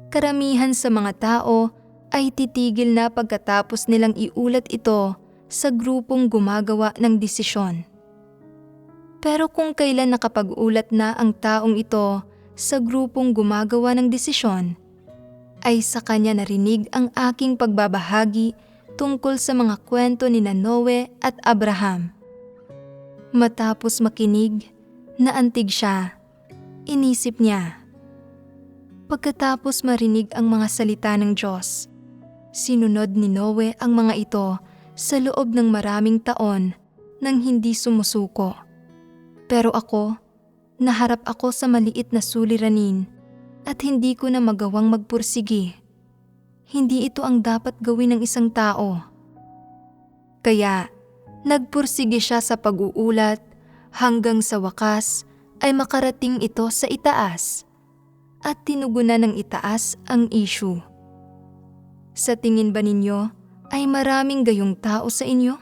Karamihan sa mga tao ay titigil na pagkatapos nilang iulat ito sa grupong gumagawa ng desisyon. Pero kung kailan nakapag-ulat na ang taong ito sa grupong gumagawa ng desisyon, ay sa kanya narinig ang aking pagbabahagi tungkol sa mga kwento ni Noe at Abraham. Matapos makinig, naantig siya. Inisip niya. Pagkatapos marinig ang mga salita ng Diyos, sinunod ni Noe ang mga ito sa loob ng maraming taon nang hindi sumusuko. Pero ako, naharap ako sa maliit na suliranin at hindi ko na magawang magpursigi. Hindi ito ang dapat gawin ng isang tao. Kaya, nagpursigi siya sa pag-uulat hanggang sa wakas ay makarating ito sa itaas at tinugunan ng itaas ang issue. Sa tingin ba ninyo ay maraming gayong tao sa inyo?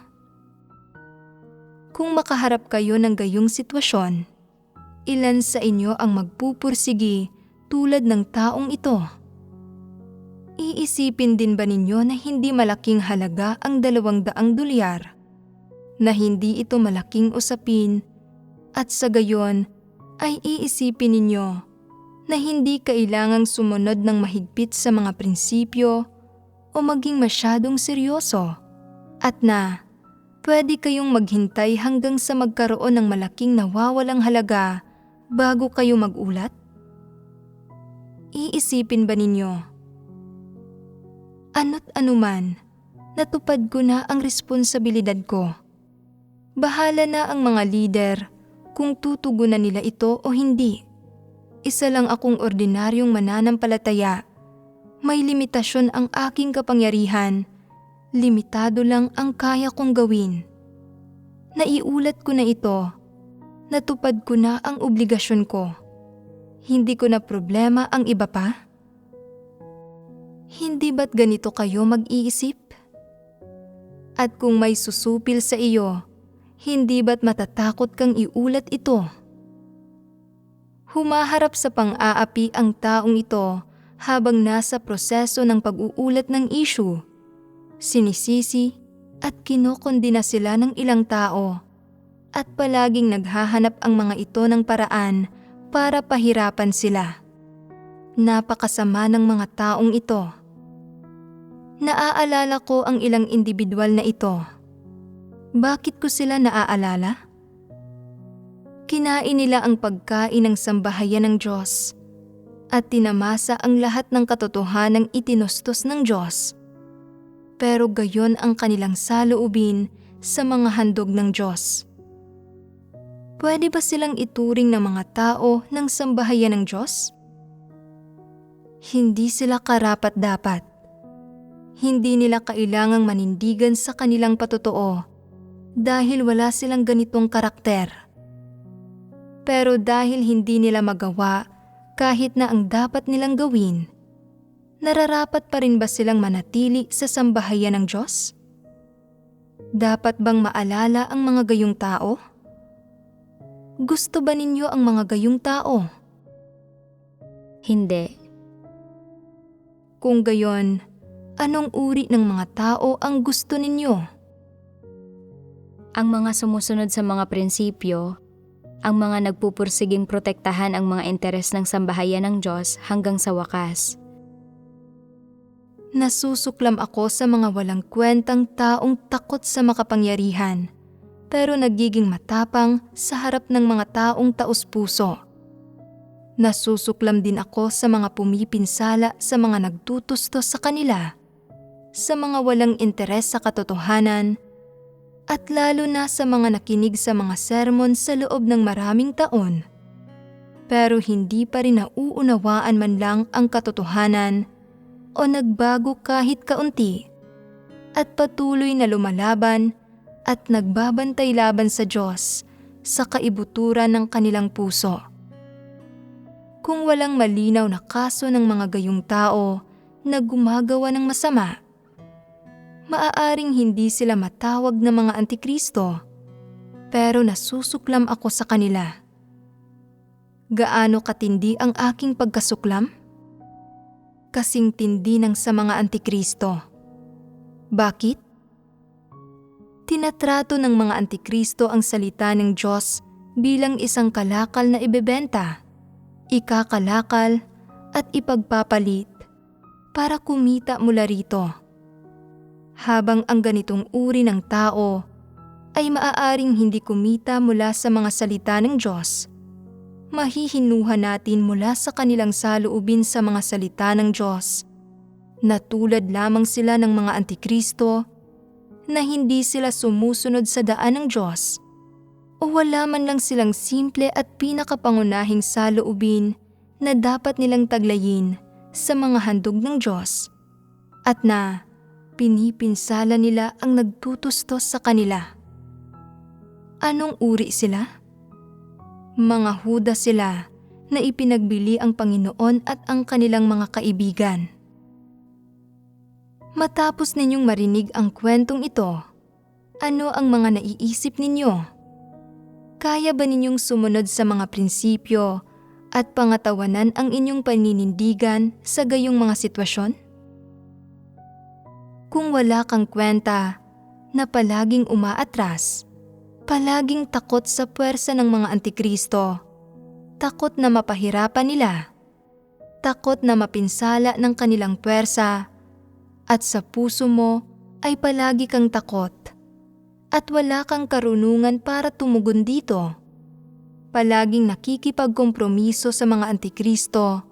Kung makaharap kayo ng gayong sitwasyon, ilan sa inyo ang magpupursigi tulad ng taong ito? Iisipin din ba ninyo na hindi malaking halaga ang $200 na hindi ito malaking usapin at sa gayon ay iisipin ninyo na hindi kailangang sumunod ng mahigpit sa mga prinsipyo o maging masyadong seryoso at na pwede kayong maghintay hanggang sa magkaroon ng malaking nawawalang halaga bago kayo magulat? Iisipin ba ninyo, ano't anuman, natupad ko na ang responsibilidad ko. Bahala na ang mga lider kung tutugunan nila ito o hindi. Isa lang akong ordinaryong mananampalataya. May limitasyon ang aking kapangyarihan. Limitado lang ang kaya kong gawin. Naiulat ko na ito. Natupad ko na ang obligasyon ko. Hindi ko na problema ang iba pa. Hindi ba't ganito kayo mag-iisip? At kung may susupil sa iyo, hindi ba't matatakot kang iulat ito? Humaharap sa pang-aapi ang taong ito habang nasa proseso ng pag-uulat ng issue. Sinisisi at kinokondina sila ng ilang tao at palaging naghahanap ang mga ito ng paraan para pahirapan sila. Napakasama ng mga taong ito. Naaalala ko ang ilang individual na ito. Bakit ko sila naaalala? Kinain nila ang pagkain ng sambahayan ng Diyos at tinamasa ang lahat ng katotohanang itinustos ng Diyos. Pero gayon ang kanilang saloobin sa mga handog ng Diyos. Pwede ba silang ituring na mga tao ng sambahayan ng Diyos? Hindi sila karapat-dapat. Hindi nila kailangang manindigan sa kanilang patotoo dahil wala silang ganitong karakter. Pero dahil hindi nila magawa kahit na ang dapat nilang gawin, nararapat pa rin ba silang manatili sa sambahayan ng Diyos? Dapat bang maalala ang mga gayong tao? Gusto ba ninyo ang mga gayong tao?
Hindi.
Kung gayon, anong uri ng mga tao ang gusto ninyo?
Ang mga sumusunod sa mga prinsipyo, ang mga nagpupursiging protektahan ang mga interes ng sambahayan ng Diyos hanggang sa wakas.
Nasusuklam ako sa mga walang kwentang taong takot sa makapangyarihan, pero nagiging matapang sa harap ng mga taong taos-puso. Nasusuklam din ako sa mga pumipinsala sa mga nagtutustos sa kanila, sa mga walang interes sa katotohanan, at lalo na sa mga nakinig sa mga sermon sa loob ng maraming taon. Pero hindi pa rin nauunawaan man lang ang katotohanan o nagbago kahit kaunti, at patuloy na lumalaban at nagbabantay laban sa Diyos sa kaibuturan ng kanilang puso. Kung walang malinaw na kaso ng mga gayong tao na gumagawa ng masama, maaaring hindi sila matawag na mga antikristo, pero nasusuklam ako sa kanila. Gaano katindi ang aking pagkasuklam? Kasing tindi ng sa mga antikristo. Bakit? Tinatrato ng mga antikristo ang salita ng Diyos bilang isang kalakal na ibebenta, ikakalakal at ipagpapalit para kumita mula rito. Habang ang ganitong uri ng tao ay maaaring hindi kumita mula sa mga salita ng Diyos, mahihinuha natin mula sa kanilang saloobin sa mga salita ng Diyos na tulad lamang sila ng mga antikristo na hindi sila sumusunod sa daan ng Diyos o wala man lang silang simple at pinakapangunahing saloobin na dapat nilang taglayin sa mga handog ng Diyos at na pinipinsala nila ang nagtutustos sa kanila. Anong uri sila? Mga Hudas sila na ipinagbili ang Panginoon at ang kanilang mga kaibigan. Matapos ninyong marinig ang kwentong ito, ano ang mga naiisip ninyo? Kaya ba ninyong sumunod sa mga prinsipyo at pangatawanan ang inyong paninindigan sa gayong mga sitwasyon? Kung wala kang kwenta na palaging umaatras, palaging takot sa puwersa ng mga antikristo, takot na mapahirapan nila, takot na mapinsala ng kanilang puwersa, at sa puso mo ay palagi kang takot at wala kang karunungan para tumugon dito. Palaging nakikipagkompromiso sa mga antikristo,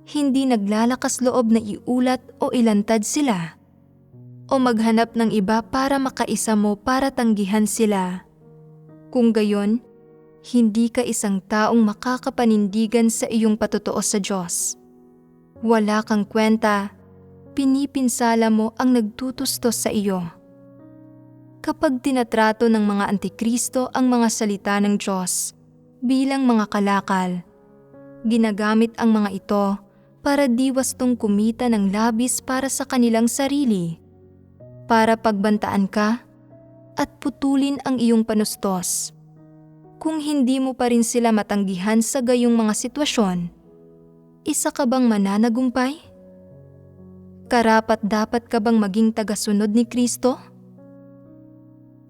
hindi naglalakas loob na iulat o ilantad sila, o maghanap ng iba para makaisa mo para tanggihan sila. Kung gayon, hindi ka isang taong makakapanindigan sa iyong patotoo sa Diyos. Wala kang kwenta, pinipinsala mo ang nagtutustos sa iyo. Kapag tinatrato ng mga antikristo ang mga salita ng Diyos bilang mga kalakal, ginagamit ang mga ito para di wastong kumita ng labis para sa kanilang sarili, para pagbantaan ka at putulin ang iyong panustos. Kung hindi mo pa rin sila matanggihan sa gayong mga sitwasyon, isa ka bang mananagumpay? Karapat-dapat ka bang maging tagasunod ni Kristo?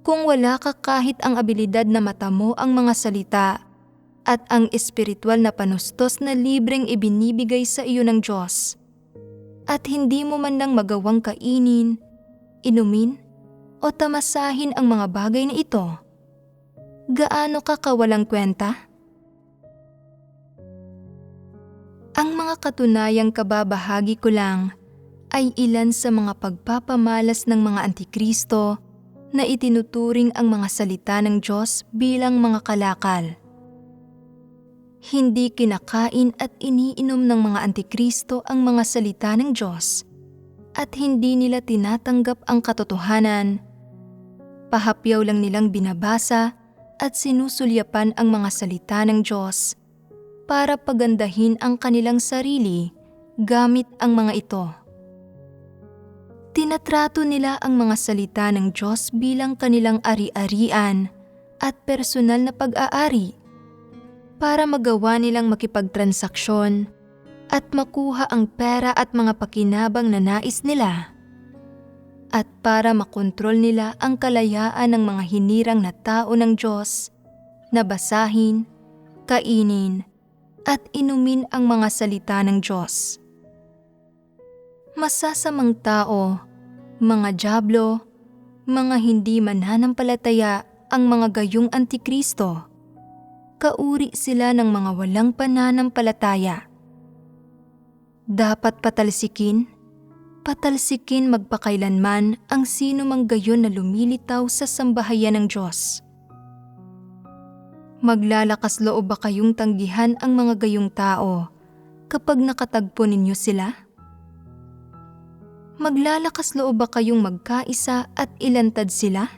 Kung wala ka kahit ang abilidad na matamo ang mga salita at ang espiritual na panustos na libreng ibinibigay sa iyo ng Diyos, at hindi mo man lang magawang kainin, inumin, o tamasahin ang mga bagay na ito, gaano ka kawalang kwenta? Ang mga katunayang kababahagi ko lang ay ilan sa mga pagpapamalas ng mga antikristo na itinuturing ang mga salita ng Diyos bilang mga kalakal. Hindi kinakain at iniinom ng mga antikristo ang mga salita ng Diyos at hindi nila tinatanggap ang katotohanan. Pahapyaw lang nilang binabasa at sinusulyapan ang mga salita ng Diyos para pagandahin ang kanilang sarili gamit ang mga ito. Tinatrato nila ang mga salita ng Diyos bilang kanilang ari-arian at personal na pag-aari para magawa nilang makipagtransaksyon at makuha ang pera at mga pakinabang na nais nila, at para makontrol nila ang kalayaan ng mga hinirang na tao ng Diyos na basahin, kainin, at inumin ang mga salita ng Diyos. Masasamang tao, mga dyablo, mga hindi mananampalataya ang mga gayong antikristo. Kauri sila ng mga walang pananampalataya. Dapat patalsikin magpakailanman ang sino mang gayon na lumilitaw sa sambahayan ng Diyos. Maglalakas loob ba kayong tanggihan ang mga gayong tao kapag nakatagpo ninyo sila? Maglalakas loob ba kayong magkaisa at ilantad sila?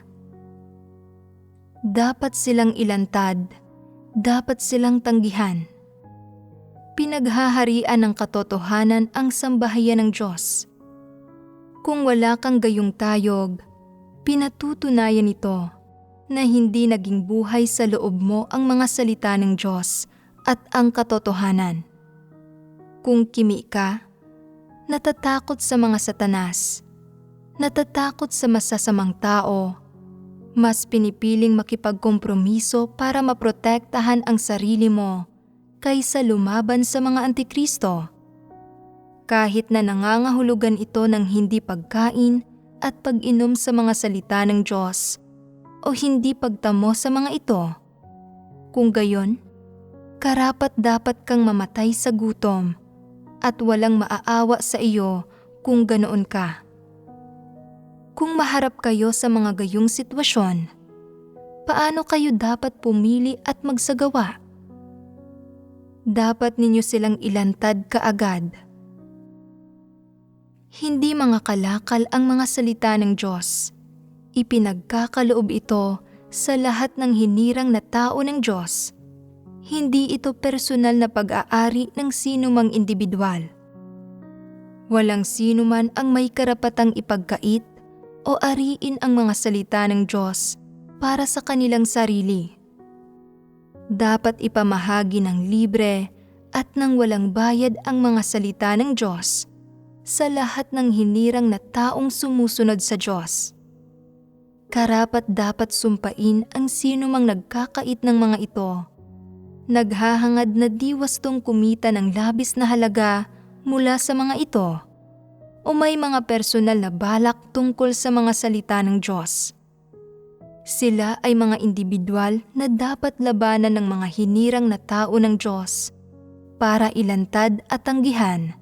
Dapat silang ilantad, dapat silang tanggihan. Pinaghaharian ng katotohanan ang sambahayan ng Diyos. Kung wala kang gayong tayog, pinatutunayan ito na hindi naging buhay sa loob mo ang mga salita ng Diyos at ang katotohanan. Kung kimi ka, natatakot sa mga satanas, natatakot sa masasamang tao, mas pinipiling makipagkompromiso para maprotektahan ang sarili mo kaysa lumaban sa mga antikristo. Kahit na nangangahulugan ito ng hindi pagkain at pag-inom sa mga salita ng Diyos o hindi pagtamo sa mga ito. Kung gayon, karapat-dapat kang mamatay sa gutom at walang maaawa sa iyo kung ganoon ka. Kung maharap kayo sa mga gayong sitwasyon, paano kayo dapat pumili at magsagawa? Dapat ninyo silang ilantad kaagad. Hindi mga kalakal ang mga salita ng Diyos. Ipinagkakaloob ito sa lahat ng hinirang na tao ng Diyos. Hindi ito personal na pag-aari ng sino mang individual. Walang sino man ang may karapatang ipagkait o ariin ang mga salita ng Diyos para sa kanilang sarili. Dapat ipamahagi ng libre at ng walang bayad ang mga salita ng Diyos sa lahat ng hinirang na taong sumusunod sa Diyos. Karapat-dapat sumpain ang sino mang nagkakait ng mga ito, naghahangad na di wastong kumita ng labis na halaga mula sa mga ito, o may mga personal na balak tungkol sa mga salita ng Diyos. Sila ay mga individual na dapat labanan ng mga hinirang na tao ng Diyos para ilantad at tanggihan,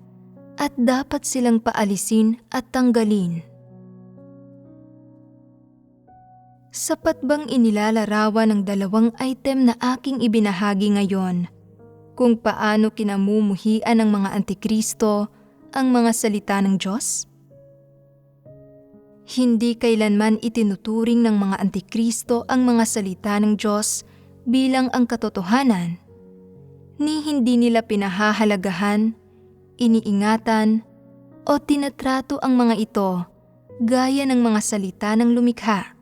at dapat silang paalisin at tanggalin. Sapat bang inilalarawan ng dalawang item na aking ibinahagi ngayon kung paano kinamumuhian ng mga antikristo ang mga salita ng Diyos? Hindi kailanman itinuturing ng mga antikristo ang mga salita ng Diyos bilang ang katotohanan, ni hindi nila pinahahalagahan, iniingatan, o tinatrato ang mga ito gaya ng mga salita ng lumikha.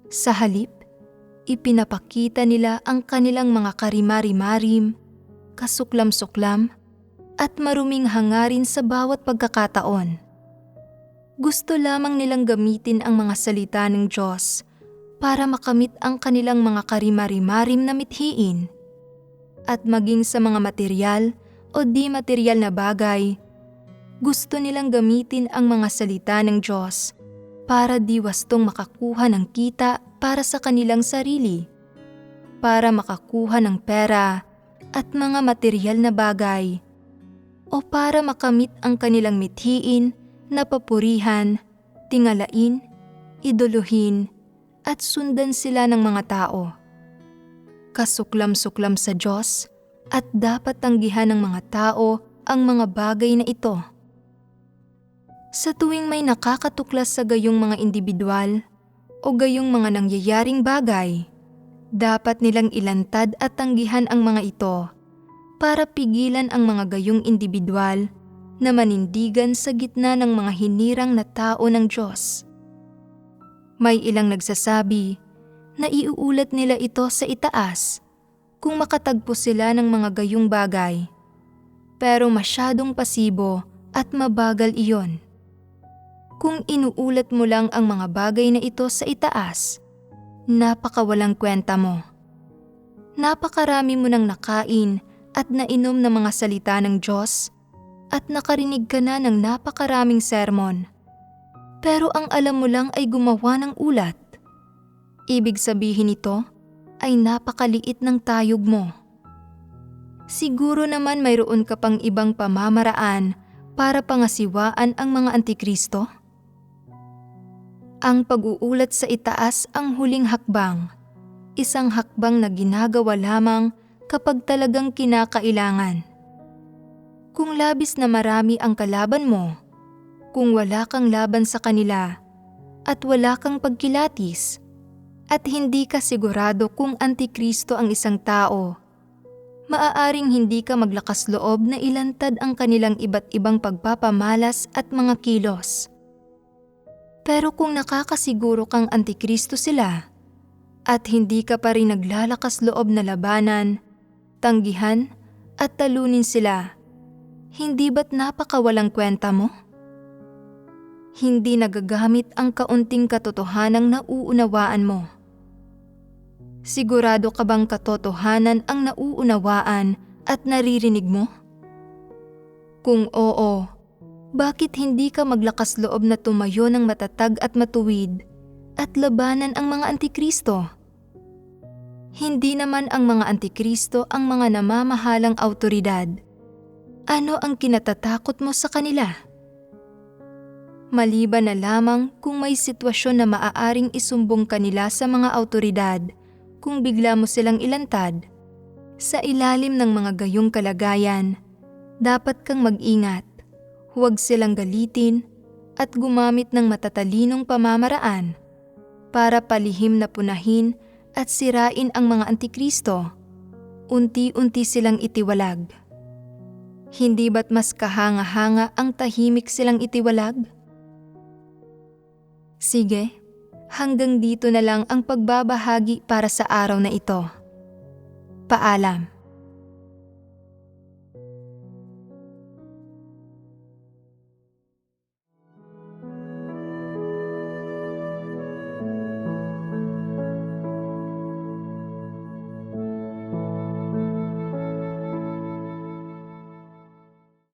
Sa halip, ipinapakita nila ang kanilang mga karimari-marim, kasuklam-suklam, at maruming hangarin sa bawat pagkakataon. Gusto lamang nilang gamitin ang mga salita ng Diyos para makamit ang kanilang mga karimari-marim na mithiin. At maging sa mga material o di material na bagay, gusto nilang gamitin ang mga salita ng Diyos para di wastong makakuha ng kita para sa kanilang sarili, para makakuha ng pera at mga material na bagay, o para makamit ang kanilang mithiin na papurihan, tingalain, idoluhin, at sundan sila ng mga tao. Kasuklam-suklam sa Diyos at dapat tanggihan ng mga tao ang mga bagay na ito. Sa tuwing may nakakatuklas sa gayong mga individual o gayong mga nangyayaring bagay, dapat nilang ilantad at tanggihan ang mga ito para pigilan ang mga gayong individual na manindigan sa gitna ng mga hinirang na tao ng Diyos. May ilang nagsasabi na iuulat nila ito sa itaas kung makatagpo sila ng mga gayong bagay, pero masyadong pasibo at mabagal iyon. Kung inuulat mo lang ang mga bagay na ito sa itaas, napakawalang kwenta mo. Napakarami mo nang nakain at nainom ng mga salita ng Diyos, at nakarinig ka na ng napakaraming sermon, pero ang alam mo lang ay gumawa ng ulat. Ibig sabihin nito ay napakaliit ng tayog mo. Siguro naman mayroon ka pang ibang pamamaraan para pangasiwaan ang mga antikristo? Ang pag-uulat sa itaas ang huling hakbang, isang hakbang na ginagawa lamang kapag talagang kinakailangan. Kung labis na marami ang kalaban mo, kung wala kang laban sa kanila, at wala kang pagkilatis, at hindi ka sigurado kung antikristo ang isang tao, maaaring hindi ka maglakas loob na ilantad ang kanilang iba't ibang pagpapamalas at mga kilos. Pero kung nakakasiguro kang antikristo sila, at hindi ka pa rin naglalakas loob na labanan, tanggihan at talunin sila, hindi ba't napakawalang kwenta mo? Hindi nagagamit ang kaunting katotohanang nauunawaan mo. Sigurado ka bang katotohanan ang nauunawaan at naririnig mo? Kung oo, bakit hindi ka maglakas loob na tumayo ng matatag at matuwid at labanan ang mga antikristo? Hindi naman ang mga antikristo ang mga namamahalang awtoridad. Ano ang kinatatakot mo sa kanila? Maliban na lamang kung may sitwasyon na maaaring isumbong kanila sa mga awtoridad kung bigla mo silang ilantad. Sa ilalim ng mga gayong kalagayan, dapat kang mag-ingat, huwag silang galitin at gumamit ng matatalinong pamamaraan para palihim na punahin at sirain ang mga antikristo. Unti-unti silang itiwalag. Hindi ba't mas kahanga-hanga ang tahimik silang itiwalag? Sige, hanggang dito na lang ang pagbabahagi para sa araw na ito. Paalam.